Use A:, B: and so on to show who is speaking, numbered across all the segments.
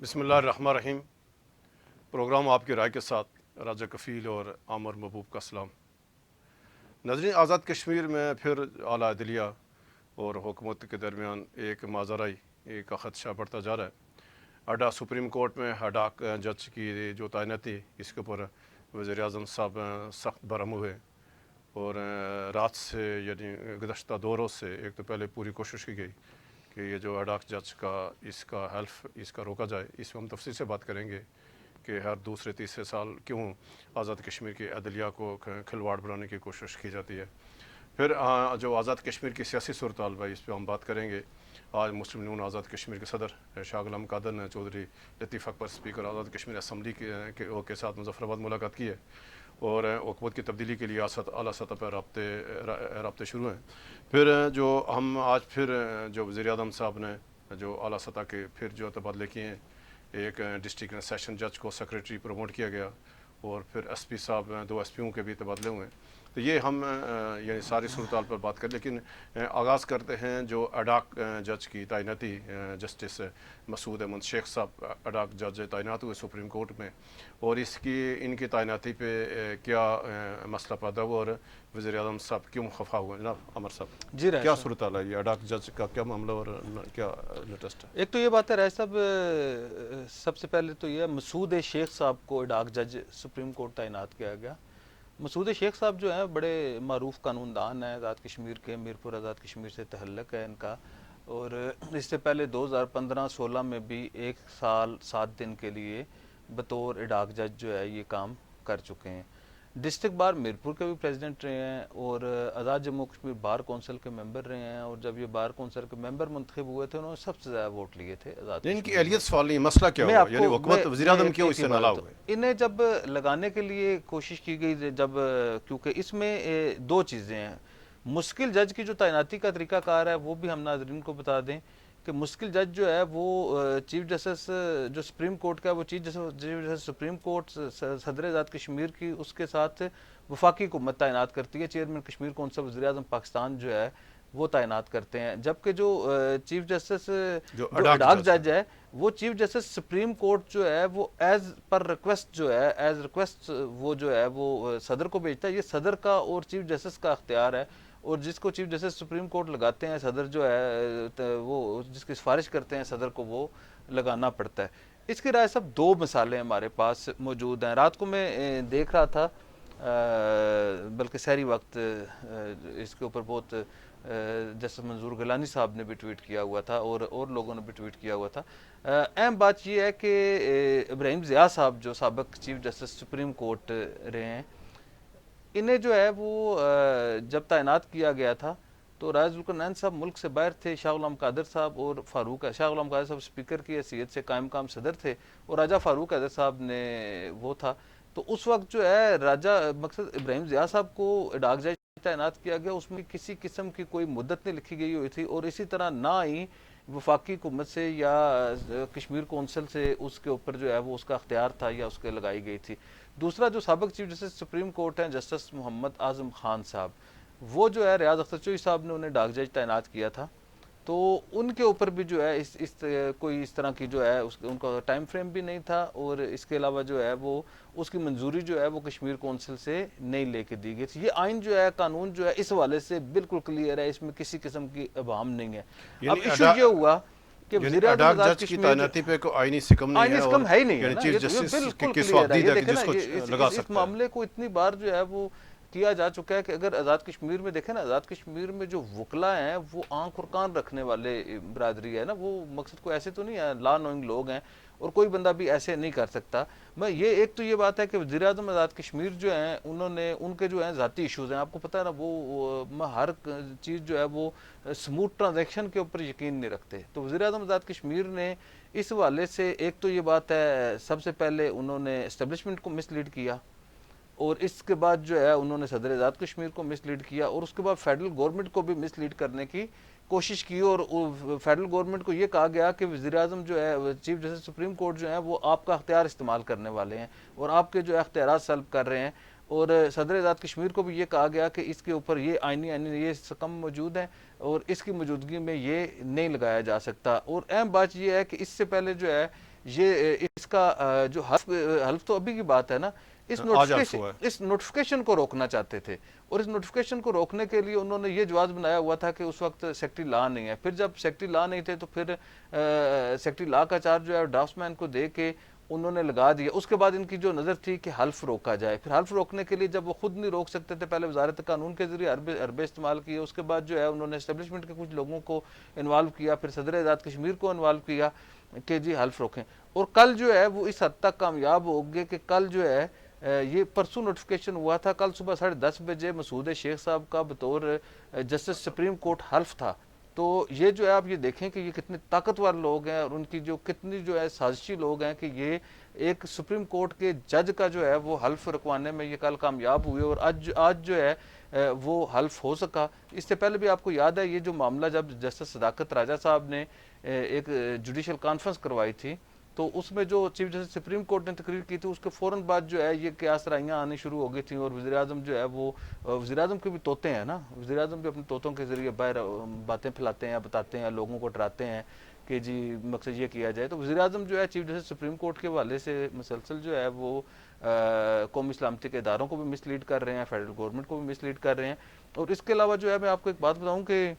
A: بسم اللہ الرحمن الرحیم۔ پروگرام آپ کی رائے کے ساتھ راجہ کفیل اور عامر محبوب کا سلام۔ ناظرین، آزاد کشمیر میں پھر اعلیٰ عدلیہ اور حکومت کے درمیان ایک ماجرائی کا خدشہ بڑھتا جا رہا ہے۔ اڈا سپریم کورٹ میں ہڈاک جج کی جو تعیناتی، اس کے اوپر وزیر اعظم صاحب سخت برہم ہوئے اور رات سے یعنی گزشتہ 2 روز سے ایک تو پہلے پوری کوشش کی گئی کہ یہ جو اڈاک جج کا اس کا حلف اس کا روکا جائے۔ اس میں ہم تفصیل سے بات کریں گے کہ ہر دوسرے تیسرے سال کیوں آزاد کشمیر کی عدلیہ کو کھلواڑ بنانے کی کوشش کی جاتی ہے۔ پھر جو آزاد کشمیر کی سیاسی صورتحال ہے اس پہ ہم بات کریں گے۔ آج مسلم نون آزاد کشمیر کے صدر شاہ غلام قادر نے چودھری لطیف اکبر اسپیکر آزاد کشمیر اسمبلی کے ساتھ مظفر آباد ملاقات کی ہے اور حکومت کی تبدیلی کے لیے اعلیٰ سطح پر رابطے شروع ہیں۔ پھر جو ہم آج پھر جو وزیر اعظم صاحب نے جو اعلیٰ سطح کے پھر جو تبادلے کیے ہیں، ایک ڈسٹرکٹ سیشن جج کو سیکریٹری پروموٹ کیا گیا اور پھر ایس پی صاحب 2 ایس پیوں کے بھی تبادلے ہوئے ہیں۔ تو یہ ہم یعنی ساری صورتحال پر بات کریں، لیکن آغاز کرتے ہیں جو اڈاک جج کی تعیناتی، جسٹس مسعود احمد شیخ صاحب اڈاک جج تعینات ہوئے سپریم کورٹ میں، اور ان کی تعیناتی پہ کیا مسئلہ پیدا ہوا اور وزیر اعظم صاحب کیوں خفا ہوئے۔ جناب عمر صاحب،
B: جی رائے
A: کیا
B: صاحب،
A: صورتحال ہے؟ یہ اڈاک جج کا کیا معاملہ اور کیا لیٹسٹ ہے؟
B: ایک تو یہ بات ہے رائے صاحب، سب سے پہلے تو یہ مسعود شیخ صاحب کو اڈاک جج سپریم کورٹ تعینات کیا گیا۔ مسعود شیخ صاحب جو ہیں بڑے معروف قانون دان ہیں، آزاد کشمیر کے، میرپور آزاد کشمیر سے تعلق ہے ان کا، اور اس سے پہلے 2015-16 میں بھی 1 سال 7 دن کے لیے بطور اڈاک جج جو ہے یہ کام کر چکے ہیں۔ ڈسٹرکٹ بار میرپور کے بھی پریزیڈنٹ رہے ہیں اور آزاد جموں کشمیر بار کونسل کے ممبر رہے ہیں، اور جب یہ بار کونسل کے ممبر منتخب ہوئے تھے انہوں نے سب سے زیادہ ووٹ لیے تھے آزاد
A: ان کی
B: کشمیر میں۔
A: اہلیت سوال نہیں، مسئلہ کیا
B: میں
A: ہوا؟
B: آپ
A: یعنی
B: کو
A: حکومت وزیر اعظم کیوں اس سے نالا ہوئے؟
B: انہیں جب لگانے کے لیے کوشش کی گئی، جب کیونکہ اس میں 2 چیزیں ہیں۔ مشکل جج کی جو تعیناتی کا طریقہ کار ہے وہ بھی ہم ناظرین کو بتا دیں کہ مشکل جج جو ہے وہ چیف جسٹس جو سپریم کورٹ کا، وہ چیف جسٹس سپریم کورٹ صدر آزاد کشمیر کی، اس کے ساتھ وفاقی حکومت تعینات کرتی ہے۔ چیئرمین کشمیر کونسل وزیر اعظم پاکستان جو ہے وہ تعینات کرتے ہیں، جبکہ جو چیف جسٹس جو اڈاک جج ہے وہ چیف جسٹس سپریم کورٹ جو ہے وہ ایز پر ریکویسٹ جو ہے، ایز ریکویسٹ وہ جو ہے وہ صدر کو بھیجتا ہے۔ یہ صدر کا اور چیف جسٹس کا اختیار ہے، اور جس کو چیف جسٹس سپریم کورٹ لگاتے ہیں صدر جو ہے وہ جس کی سفارش کرتے ہیں صدر کو وہ لگانا پڑتا ہے۔ اس کی رائے سب 2 مثالیں ہمارے پاس موجود ہیں۔ رات کو میں دیکھ رہا تھا، بلکہ سحری وقت اس کے اوپر بہت جسٹس منظور گیلانی صاحب نے بھی ٹویٹ کیا ہوا تھا اور لوگوں نے بھی ٹویٹ کیا ہوا تھا۔ اہم بات یہ ہے کہ ابراہیم ضیاء صاحب جو سابق چیف جسٹس سپریم کورٹ رہے ہیں، انہیں جو ہے وہ جب تعینات کیا گیا تھا تو راجہ ذوالقرنین صاحب ملک سے باہر تھے، شاہ غلام قادر صاحب اور شاہ غلام قادر صاحب اسپیکر کی حیثیت سے قائم مقام صدر تھے، اور راجہ فاروق حیدر صاحب نے وہ تھا۔ تو اس وقت جو ہے مقصد ابراہیم ضیاء صاحب کو اڈاک جج تعینات کیا گیا، اس میں کسی قسم کی کوئی مدت نہیں لکھی گئی ہوئی تھی، اور اسی طرح نہ ہی وفاقی حکومت سے یا کشمیر کونسل سے اس کے اوپر جو ہے وہ اس کا اختیار تھا یا اس کے لگائی گئی تھی۔ دوسرا جو سابق چیف جسٹس سپریم کورٹ ہیں جسٹس محمد اعظم خان صاحب، وہ جو ہے ریاض اختر چوئی صاحب نے انہیں ڈاک جج تعینات کیا تھا، تو ان کے اوپر بھی جو ہے کوئی اس طرح کی جو ہے ان کا ٹائم فریم بھی نہیں تھا، اور اس کے علاوہ جو ہے وہ اس کی منظوری جو ہے وہ کشمیر کونسل سے نہیں لے کے دی گئی تھی۔ یہ آئین جو ہے، قانون جو ہے اس حوالے سے بالکل کلیئر ہے، اس میں کسی قسم کی ابہام نہیں ہے۔ اب ایشو یہ ہوا کہ وزیر اعظم آزاد کشمیر کی تعیناتی
A: پہ کوئی آئینی سکم نہیں ہے،
B: آئینی سکم ہے ہی نہیں ہے نا،
A: چیف
B: یہ
A: جسٹس
B: بالکل
A: کی
B: کلیئر ہے۔
A: صوابدید
B: یہ
A: ہے کہ
B: دیکھیں
A: جس
B: نا،
A: کو لگا
B: اس
A: سکتا ہے۔
B: معاملے کو اتنی بار جو ہے وہ کیا جا چکا ہے کہ اگر آزاد کشمیر میں دیکھیں نا، آزاد کشمیر میں جو وکلا ہیں وہ آنکھ اور کان رکھنے والے برادری ہے نا، وہ مقصد کو ایسے تو نہیں ہے، لا نوئنگ لوگ ہیں، اور کوئی بندہ بھی ایسے نہیں کر سکتا۔ میں یہ ایک تو یہ بات ہے کہ وزیر اعظم آزاد کشمیر جو ہیں ان کے جو ہیں ذاتی ایشوز ہیں، آپ کو پتہ ہے نا، وہ ہر چیز جو ہے وہ سموتھ ٹرانزیکشن کے اوپر یقین نہیں رکھتے۔ تو وزیر اعظم آزاد کشمیر نے اس حوالے سے ایک تو یہ بات ہے، سب سے پہلے انہوں نے اسٹیبلشمنٹ کو مس لیڈ کیا، اور اس کے بعد جو ہے انہوں نے صدر آزاد کشمیر کو مس لیڈ کیا، اور اس کے بعد فیڈرل گورنمنٹ کو بھی مس لیڈ کرنے کی کوشش کی، اور فیڈرل گورنمنٹ کو یہ کہا گیا کہ وزیر اعظم جو ہے، چیف جسٹس سپریم کورٹ جو ہیں وہ آپ کا اختیار استعمال کرنے والے ہیں اور آپ کے جو اختیارات سلب کر رہے ہیں، اور صدر آزاد کشمیر کو بھی یہ کہا گیا کہ اس کے اوپر یہ آئینی یہ سکم موجود ہیں اور اس کی موجودگی میں یہ نہیں لگایا جا سکتا۔ اور اہم بات یہ ہے کہ اس سے پہلے جو ہے یہ اس کا جو حلف تو ابھی کی بات ہے نا،
A: آج حلف ہوا ہے۔
B: اس نوٹیفیکیشن کو روکنا چاہتے تھے، اور اس نوٹیفیکیشن کو روکنے کے لیے انہوں نے یہ جواز بنایا ہوا تھا کہ اس وقت سیکٹری لا نہیں ہے۔ پھر جب سیکٹری لا نہیں تھے تو پھر سیکٹری لا کا چارج جو ہے ڈرافٹس مین کو دے کے انہوں نے لگا دیا۔ اس کے بعد ان کی جو نظر تھی کہ حلف روکا جائے، پھر حلف روکنے کے لیے جب وہ خود نہیں روک سکتے تھے، پہلے وزارت قانون کے ذریعے حربے استعمال کیے، اس کے بعد جو ہے انہوں نے اسٹیبلشمنٹ کے کچھ لوگوں کو انوالو کیا، پھر صدر آزاد کشمیر کو انوالو کیا کہ جی حلف روکیں، اور کل جو ہے وہ اس حد تک کامیاب ہو گئے کہ کل جو ہے یہ پرسوں نوٹیفیکیشن ہوا تھا، کل صبح 10:30 بجے مسعود شیخ صاحب کا بطور جسٹس سپریم کورٹ حلف تھا۔ تو یہ جو ہے آپ یہ دیکھیں کہ یہ کتنے طاقتور لوگ ہیں، اور ان کی جو کتنی جو ہے سازشی لوگ ہیں کہ یہ ایک سپریم کورٹ کے جج کا جو ہے وہ حلف رکوانے میں یہ کل کامیاب ہوئے، اور آج جو ہے وہ حلف ہو سکا۔ اس سے پہلے بھی آپ کو یاد ہے یہ جو معاملہ جب جسٹس صداقت راجہ صاحب نے ایک جوڈیشل کانفرنس کروائی تھی، تو اس میں جو چیف جسٹس سپریم کورٹ نے تقریر کی تھی، اس کے فوراً بعد جو ہے یہ قیاس رائیاں آنی شروع ہو گئی تھیں، اور وزیر اعظم جو ہے وہ وزیر اعظم کے بھی طوطے ہیں نا، وزیر اعظم بھی اپنے طوطوں کے ذریعے باہر باتیں پھیلاتے ہیں، بتاتے ہیں، لوگوں کو ڈراتے ہیں کہ جی مقصد یہ کیا جائے۔ تو وزیر اعظم جو ہے چیف جسٹس سپریم کورٹ کے حوالے سے مسلسل جو ہے وہ قومی سلامتی کے اداروں کو بھی مس لیڈ کر رہے ہیں، فیڈرل گورنمنٹ کو بھی مس لیڈ کر رہے ہیں۔ اور اس کے علاوہ جو ہے میں آپ کو ایک بات بتاؤں کہ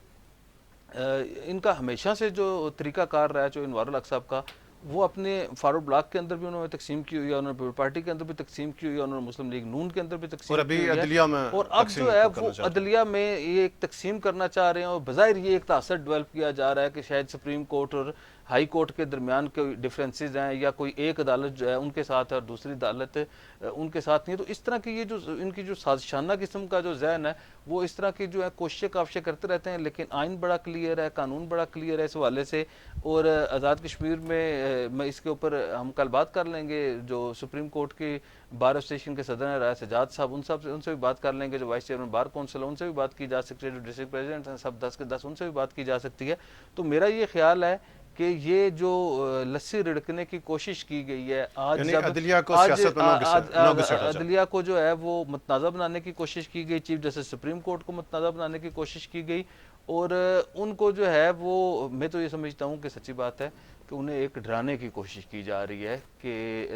B: ان کا ہمیشہ سے جو طریقہ کار رہا ہے جو انوار الحق صاحب کا، وہ اپنے فارورڈ بلاک کے اندر بھی انہوں نے تقسیم کی ہوئی ہے، انہوں نے پیپل پارٹی کے اندر بھی تقسیم کی ہوئی ہے، انہوں نے مسلم لیگ نون کے اندر بھی تقسیم
A: اور
B: کی
A: ابھی
B: ہوئی ہے،
A: عدلیہ میں
B: اور اب
A: تقسیم
B: جو ہے
A: کرنا
B: وہ
A: چاہتے ہیں۔
B: عدلیہ میں یہ ایک تقسیم کرنا چاہ رہے ہیں، اور بظاہر یہ ایک تاثر ڈیولپ کیا جا رہا ہے کہ شاید سپریم کورٹ اور ہائی کورٹ کے درمیان کوئی ڈفرینسز ہیں، یا کوئی ایک عدالت جو ہے ان کے ساتھ ہے اور دوسری عدالت ان کے ساتھ نہیں ہے۔ تو اس طرح کی یہ جو ان کی جو سازشانہ قسم کا جو ذہن ہے، وہ اس طرح کی جو ہے کوششیں کافشیں کرتے رہتے ہیں، لیکن آئین بڑا کلیئر ہے، قانون بڑا کلیئر ہے اس حوالے سے۔ اور آزاد کشمیر میں اس کے اوپر ہم کل بات کر لیں گے، جو سپریم کورٹ کی بار اسٹیشن کے صدر ہیں رائے سجاد صاحب، ان سے بھی بات کر لیں گے، جو وائس چیئرمین بار کونسل ہے ان سے بھی بات کی جا سکتی ہے، جو ڈسٹرکٹ پریزیڈنٹ ہیں سب 10 کے 10 ان سے بھی بات کی جا سکتی ہے۔ تو میرا یہ خیال ہے کہ یہ جو لسی رڑکنے کی کوشش کی گئی ہے آج،
A: یعنی
B: جب
A: عدلیہ کو سیاست میں نہ گھسیٹا جائے۔
B: عدلیہ کو جو ہے وہ متنازع بنانے کی کوشش کی گئی، چیف جسٹس سپریم کورٹ کو متنازع بنانے کی کوشش کی گئی، اور ان کو جو ہے وہ میں تو یہ سمجھتا ہوں کہ سچی بات ہے کہ انہیں ایک ڈرانے کی کوشش کی جا رہی ہے کہ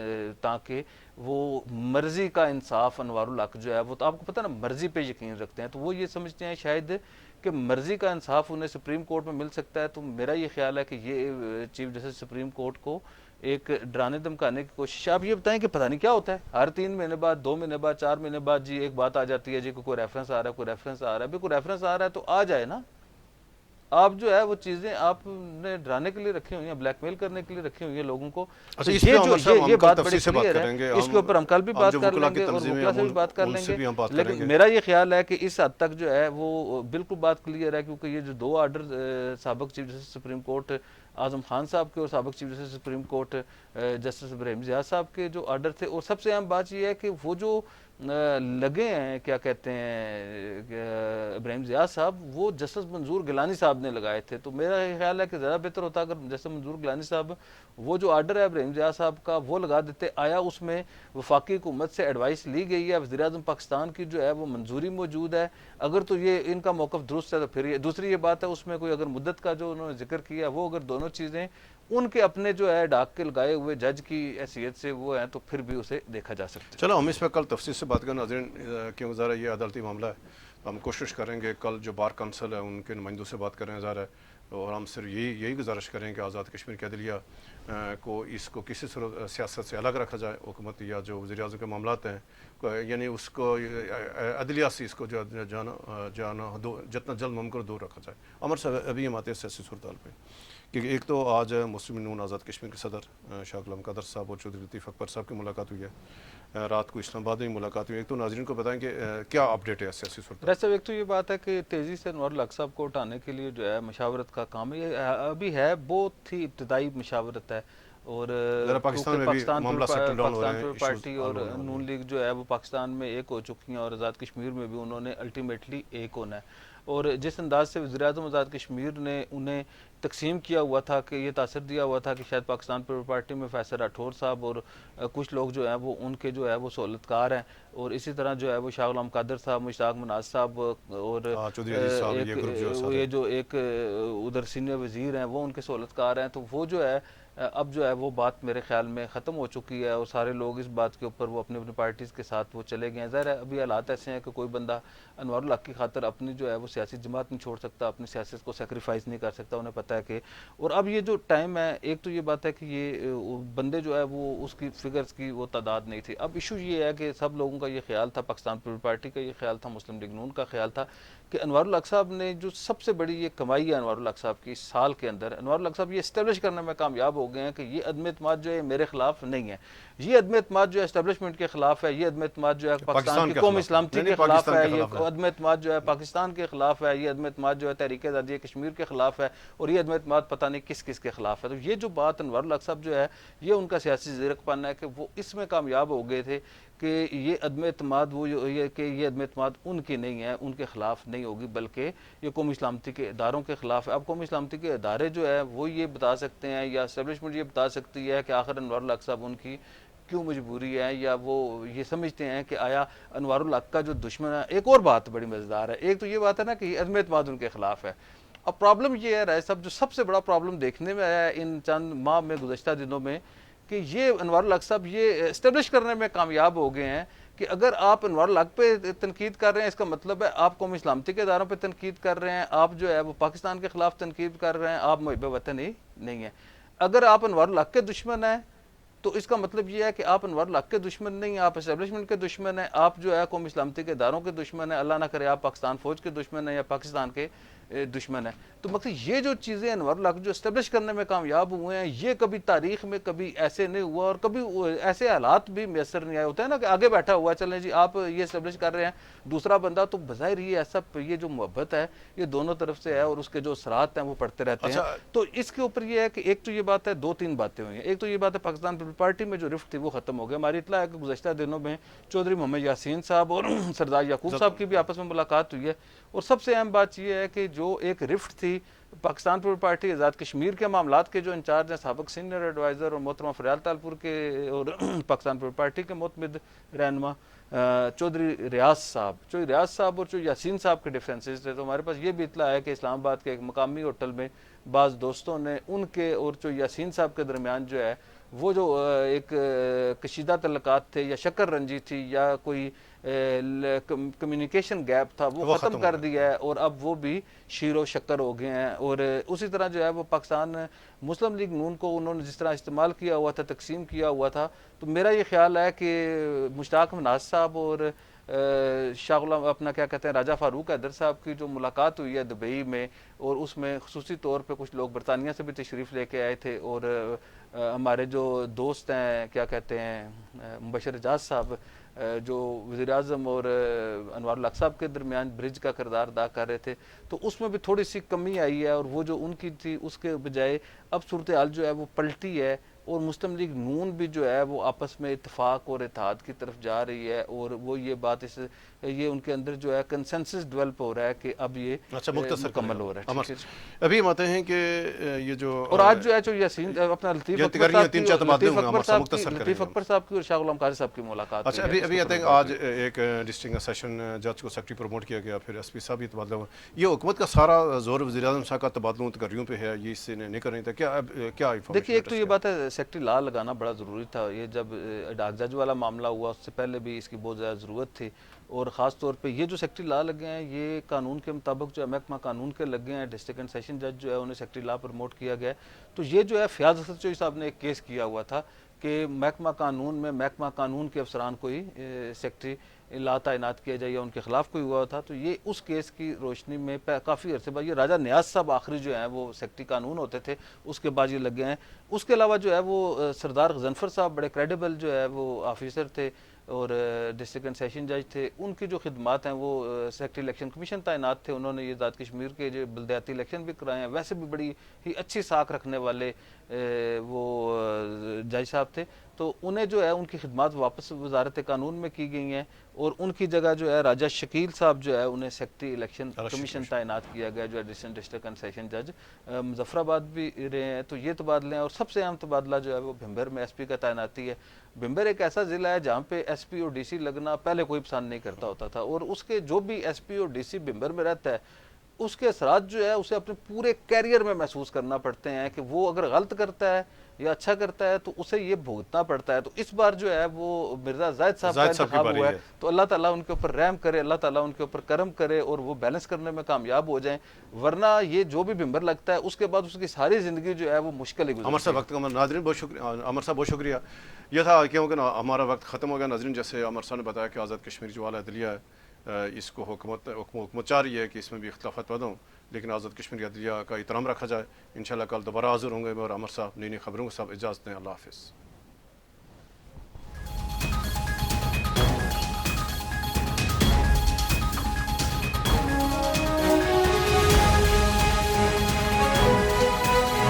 B: تاکہ وہ مرضی کا انصاف انوار الحق جو ہے وہ، تو آپ کو پتہ نا مرضی پہ یقین رکھتے ہیں، تو وہ یہ سمجھتے ہیں شاید کہ مرضی کا انصاف انہیں سپریم کورٹ میں مل سکتا ہے۔ تو میرا یہ خیال ہے کہ یہ چیف جسٹس سپریم کورٹ کو ایک ڈرانے دھمکانے کی کوشش۔ آپ یہ بتائیں کہ پتہ نہیں کیا ہوتا ہے، ہر 3 مہینے بعد، 2 مہینے بعد، 4 مہینے بعد جی ایک بات آ جاتی ہے، جی کوئی ریفرنس آ رہا ہے، کوئی ریفرنس آ رہا ہے۔ کوئی ریفرنس آ رہا ہے تو آ جائے نا، آپ جو ہے وہ چیزیں آپ نے ڈرانے کے لیے رکھی ہوئی ہیں، بلیک میل کرنے کے لیے رکھی ہوئی ہیں لوگوں کو۔
A: اچھا، اس پہ عمر صاحب
B: یہ
A: ہم
B: بات
A: کل
B: بڑی
A: تفصیل سے بات
B: کلیئر
A: کریں گے،
B: ہے، اس کے اوپر ہم کل بھی بات
A: جو
B: کر
A: وکلا
B: لیں
A: کی
B: گے، اور
A: تنظیمیں
B: وکلا سے بھی بات کر
A: ان
B: لیں
A: سے
B: گے،
A: بھی ہم بات کریں
B: لیکن
A: گے۔
B: میرا یہ خیال ہے کہ اس حد تک جو ہے وہ بالکل بات کلیئر ہے، کیونکہ یہ جو 2 آرڈر سابق chief justice supreme court Azam Khan صاحب کے اور سابق chief justice supreme court justice Ibrahim Zia صاحب کے جو آرڈر تھے، اور سب سے اہم بات یہ ہے کہ وہ جو لگے ہیں کیا کہتے ہیں ابراہیم ضیاء صاحب، وہ جسٹس منظور گیلانی صاحب نے لگائے تھے۔ تو میرا یہ خیال ہے کہ زیادہ بہتر ہوتا اگر جسٹس منظور گیلانی صاحب وہ جو آرڈر ہے ابراہیم ضیاء صاحب کا وہ لگا دیتے۔ آیا اس میں وفاقی حکومت سے ایڈوائس لی گئی ہے، وزیر اعظم پاکستان کی جو ہے وہ منظوری موجود ہے؟ اگر تو یہ ان کا موقف درست ہے تو پھر یہ دوسری یہ بات ہے، اس میں کوئی اگر مدت کا جو انہوں نے ذکر کیا، وہ اگر دونوں چیزیں ان کے اپنے جو ہے ڈاک کے لگائے ہوئے جج کی حیثیت سے وہ ہیں تو پھر بھی اسے دیکھا جا سکتا ہے۔
A: چلو ہم اس پہ کل تفصیل سے بات کریں ناظرین، کیوں ظاہر ہے یہ عدالتی معاملہ ہے، تو ہم کوشش کریں گے کل جو بار کونسل ہے ان کے نمائندوں سے بات کریں ظاہر ہے، اور ہم صرف یہی گزارش کریں کہ آزاد کشمیر کی عدلیہ کو اس کو کسی صورت سیاست سے الگ رکھا جائے، حکومت یا جو وزیر اعظم کے معاملات ہیں یعنی اس کو عدلیہ سے اس کو جو جانا جتنا جلد ممکن دور رکھا جائے۔ عمر صاحب ابھی ہم آتے ہیں سیاسی صورتحال پہ، کیونکہ ایک تو آج مسلم نون آزاد کشمیر کے صدر شاہ غلام قادر صاحب اور چودھری لطیف اکبر صاحب کی ملاقات ہوئی ہے، رات کو اسلام آباد میں ملاقات ہوئی ہے۔ ایک تو ناظرین کو بتائیں کہ کیا اپڈیٹ ہے سیاسی صورتحال؟
B: ویسے ایک تو یہ بات ہے کہ تیزی سے انوار الحق صاحب کو اٹھانے کے لیے جو ہے مشاورت کا کام ہے، یہ ابھی ہے بہت ہی ابتدائی مشاورت ہے، اور
A: پاکستان میں بھی معاملہ سیٹل ڈاؤن ہو رہے ہیں،
B: پیپل پارٹی اور نون لیگ جو ہے وہ پاکستان میں ایک ہو چکی ہیں، اور آزاد کشمیر میں بھی انہوں نے الٹیمیٹلی ایک ہونا ہے۔ اور جس انداز سے وزیر اعظم آزاد کشمیر نے انہیں تقسیم کیا ہوا تھا کہ یہ تاثر دیا ہوا تھا کہ شاید پاکستان پیپل پارٹی میں فیصل راٹھور صاحب اور کچھ لوگ جو ہیں وہ ان کے جو ہے وہ سہولت کار ہیں، اور اسی طرح جو ہے وہ شاہ غلام قادر صاحب، مشتاق مناز صاحب، اور یہ جو ایک ادھر سینئر وزیر ہیں وہ ان کے سہولت کار ہیں، تو وہ جو ہے اب جو ہے وہ بات میرے خیال میں ختم ہو چکی ہے اور سارے لوگ اس بات کے اوپر وہ اپنے اپنی پارٹیز کے ساتھ وہ چلے گئے ہیں. ظاہر ہے ابھی حالات ایسے ہیں کہ کوئی بندہ انوار الحق کی خاطر اپنی جو ہے وہ سیاسی جماعت نہیں چھوڑ سکتا, اپنی سیاست کو سیکریفائز نہیں کر سکتا, انہیں پتہ ہے کہ. اور اب یہ جو ٹائم ہے, ایک تو یہ بات ہے کہ یہ بندے جو ہے وہ اس کی فگرز کی وہ تعداد نہیں تھی. اب ایشو یہ ہے کہ سب لوگوں کا یہ خیال تھا, پاکستان پیپل پارٹی کا یہ خیال تھا, مسلم لیگ نون کا خیال تھا کہ انوار الحق صاحب نے جو سب سے بڑی یہ کمائی ہے انوار الحق صاحب کی اس سال کے اندر, انوار الحق صاحب یہ اسٹیبلش کرنے میں کامیاب ہو گئے ہیں کہ یہ عدم اعتماد جو ہے میرے خلاف نہیں ہے, یہ عدم اعتماد جو ہے اسٹیبلشمنٹ کے خلاف ہے, یہ عدم اعتماد جو ہے پاکستان کی قومی سلامتی کے خلاف ہے, یہ عدم اعتماد جو ہے پاکستان کے خلاف ہے, یہ عدم اعتماد جو ہے تحریک آزادی کشمیر کے خلاف ہے, اور یہ عدم اعتماد پتہ نہیں کس کس کے خلاف ہے. تو یہ جو بات انوار الحق صاحب جو ہے یہ ان کا سیاسی زیرک پن ہے کہ وہ اس میں کامیاب ہو گئے تھے کہ یہ عدم اعتماد وہ یہ کہ یہ عدم اعتماد ان کی نہیں ہے, ان کے خلاف نہیں ہوگی بلکہ یہ قومی سلامتی کے اداروں کے خلاف ہے. اب قومی سلامتی کے ادارے جو ہے وہ یہ بتا سکتے ہیں یا اسٹیبلشمنٹ یہ بتا سکتی ہے کہ آخر انوار الحق صاحب ان کی کیوں مجبوری ہے, یا وہ یہ سمجھتے ہیں کہ آیا انوار الحق کا جو دشمن ہے. ایک اور بات بڑی مزیدار ہے, ایک تو یہ بات ہے نا کہ یہ عدم اعتماد ان کے خلاف ہے. اب پرابلم یہ ہے رائے صاحب, جو سب سے بڑا پرابلم دیکھنے میں آیا ان چند ماہ میں گزشتہ دنوں میں, کہ یہ انوار الحق صاحب یہ اسٹیبلش کرنے میں کامیاب ہو گئے ہیں کہ اگر آپ انوار الحق پہ تنقید کر رہے ہیں, اس کا مطلب ہے آپ قومی سلامتی کے اداروں پہ تنقید کر رہے ہیں, آپ جو ہے وہ پاکستان کے خلاف تنقید کر رہے ہیں, آپ محب وطن ہی نہیں ہیں. اگر آپ انوار الحق کے دشمن ہیں تو اس کا مطلب یہ ہے کہ آپ انوار الحق کے دشمن نہیں, آپ اسٹیبلشمنٹ کے دشمن ہیں, آپ جو ہے قومی سلامتی کے اداروں کے دشمن ہیں, اللہ نہ کرے آپ پاکستان فوج کے دشمن ہیں یا پاکستان کے دشمن ہیں. تو مقصد یہ جو چیزیں انوار الحق جو اسٹیبلش کرنے میں کامیاب ہوئے ہیں, یہ کبھی تاریخ میں کبھی ایسے نہیں ہوا, اور کبھی ایسے حالات بھی میسر نہیں آئے. ہوتا ہے نا کہ آگے بیٹھا ہوا ہے, چلیں جی آپ یہ اسٹیبلش کر رہے ہیں, دوسرا بندہ تو بظاہر یہ ایسا یہ جو محبت ہے یہ دونوں طرف سے ہے اور اس کے جو اثرات ہیں وہ پڑتے رہتے ہیں. تو اس کے اوپر یہ ہے کہ ایک تو یہ بات ہے, دو تین باتیں ہوئی ہیں. ایک تو یہ بات ہے پاکستان پیپل پارٹی میں جو رفت تھی وہ ختم ہو گئی. ہماری اطلاع ہے کہ گزشتہ دنوں میں چودھری محمد یاسین صاحب اور سردار یعقوب صاحب کی بھی آپس میں ملاقات ہوئی ہے. اور سب سے اہم بات یہ ہے کہ جو ایک رفٹ تھی پاکستان پیپل پارٹی آزاد کشمیر کے معاملات کے جو انچارج ہیں, سابق سینئر ایڈوائزر اور محترمہ فریال تالپور کے, اور پاکستان پیپل پارٹی کے معتمد رہنما چودھری ریاض صاحب اور جو یاسین صاحب کے ڈیفرنسز تھے. تو ہمارے پاس یہ بھی اطلاع ہے کہ اسلام آباد کے ایک مقامی ہوٹل میں بعض دوستوں نے ان کے اور جو یاسین صاحب کے درمیان جو ہے وہ جو ایک کشیدہ تعلقات تھے یا شکر رنجی تھی یا کوئی کمیونیکیشن گیپ تھا وہ ختم کر دیا ہے, اور اب وہ بھی شیر و شکر ہو گئے ہیں. اور اسی طرح جو ہے وہ پاکستان مسلم لیگ نون کو انہوں نے جس طرح استعمال کیا ہوا تھا, تقسیم کیا ہوا تھا, تو میرا یہ خیال ہے کہ مشتاق مناز صاحب اور شاہ غلام اپنا کیا کہتے ہیں راجہ فاروق حیدر صاحب کی جو ملاقات ہوئی ہے دبئی میں, اور اس میں خصوصی طور پہ کچھ لوگ برطانیہ سے بھی تشریف لے کے آئے تھے, اور ہمارے جو دوست ہیں کیا کہتے ہیں مبشر اعجاز صاحب جو وزیر اعظم اور انوار الحق صاحب کے درمیان برج کا کردار ادا کر رہے تھے, تو اس میں بھی تھوڑی سی کمی آئی ہے. اور وہ جو ان کی تھی اس کے بجائے اب صورتحال جو ہے وہ پلٹی ہے, اور مسلم لیگ نون بھی جو ہے وہ آپس میں اتفاق اور اتحاد کی طرف جا رہی ہے, اور وہ یہ بات یہ ان کے اندر جو ہے کنسنسس ڈیولپ ہو رہا ہے کہ اب یہ مکمل ہو رہا ہے.
A: ابھی ہم آتے ہیں کہ یہ جو
B: اور آج جو ہے جو یاسین اپنا لطیف اکبر صاحب کی اور شاہ غلام قادری صاحب کی ملاقات.
A: اچھا ابھی آتے ہیں آج ایک ڈسٹرکٹ سیشن جج کو سیکرٹری پروموٹ کیا گیا, پھر ایس پی صاحب بھی تبادلہ ہوا. یہ حکومت کا سارا زور وزیر اعظم صاحب کا تبادلوں تقرریوں پہ ہے, یہ اس سے نہیں کر رہی تھا کیا؟
B: دیکھیے ایک تو یہ بات ہے سیکرٹری لا لگانا بڑا ضروری تھا. یہ جب ڈاک جج والا معاملہ ہوا اس سے پہلے بھی اس کی بہت زیادہ ضرورت تھی, اور خاص طور پہ یہ جو سیکرٹری لا لگے ہیں یہ قانون کے مطابق جو ہے محکمہ قانون کے لگے ہیں. ڈسٹرکٹ اینڈ سیشن جج جو ہے انہیں سیکرٹری لا پروموٹ کیا گیا ہے. تو یہ جو ہے فیاض اسد چوہی صاحب نے ایک کیس کیا ہوا تھا کہ محکمہ قانون کے افسران کو ہی سیکرٹری لا تعینات کیا جائے یا ان کے خلاف کوئی ہوا تھا. تو یہ اس کیس کی روشنی میں کافی عرصے بعد یہ راجہ نیاز صاحب آخری جو ہیں وہ سیکرٹری قانون ہوتے تھے, اس کے بعد یہ لگے ہیں. اس کے علاوہ جو ہے وہ سردار غضنفر صاحب بڑے کریڈیبل جو ہے وہ آفیسر تھے اور ڈسٹرکٹ اینڈ سیشن جج تھے. ان کی جو خدمات ہیں وہ سیکرٹری الیکشن کمیشن تعینات تھے, انہوں نے یہ آزاد کشمیر کے جو بلدیاتی الیکشن بھی کرائے ہیں. ویسے بھی بڑی ہی اچھی ساکھ رکھنے والے وہ جج صاحب تھے. تو انہیں جو ہے ان کی خدمات واپس وزارت قانون میں کی گئی ہیں, اور ان کی جگہ جو ہے راجہ شکیل صاحب جو ہے انہیں سیکرٹری الیکشن کمیشن تعینات کیا گیا جو ہے ڈسٹرکٹ اینڈ سیشن جج مظفر آباد بھی رہے ہیں. تو یہ تبادلے ہیں, اور سب سے اہم تبادلہ جو ہے وہ بھمبر میں ایس پی کا تعیناتی ہے. بھمبر ایک ایسا ضلع ہے جہاں پہ ایس پی اور ڈی سی لگنا پہلے کوئی پسند نہیں کرتا ہوتا تھا, اور اس کے جو بھی ایس پی اور ڈی سی بھمبر میں رہتا ہے اس کے اثرات جو ہے اسے اپنے پورے کیریئر میں محسوس کرنا پڑتے ہیں کہ وہ اگر غلط کرتا ہے یا اچھا کرتا ہے تو اسے یہ بھگتنا پڑتا ہے. تو اس بار جو ہے وہ مرزا زاہد صاحب کا
A: زاہد صاحب کی
B: انتخاب
A: باری
B: ہوا ہے,
A: ہے.
B: تو اللہ تعالیٰ ان کے اوپر رحم کرے, اللہ تعالیٰ ان کے اوپر کرم کرے اور وہ بیلنس کرنے میں کامیاب ہو جائیں. ورنہ یہ جو بھی ممبر لگتا ہے اس کے بعد اس کی ساری زندگی جو ہے وہ مشکل ہی
A: عمر
B: گزرتی
A: صاحب
B: ہے.
A: وقت کا ناظرین بہت شکریہ, عمر صاحب بہت شکریہ. یہ تھا کیونکہ ہمارا وقت ختم ہو گیا. ناظرین جیسے عمر صاحب نے بتایا کہ آزاد کشمیر جو اعلیٰ عدلیہ ہے اس کو حکومت چاہ رہی ہے کہ اس میں بھی اختلافات پیدا ہوں, لیکن آزاد کشمیر عدلیہ کا احترام رکھا جائے. انشاءاللہ کل دوبارہ حاضر ہوں گے اور عمر صاحب نئی نئی خبروں کے ساتھ. اجازت دیں, اللہ حافظ.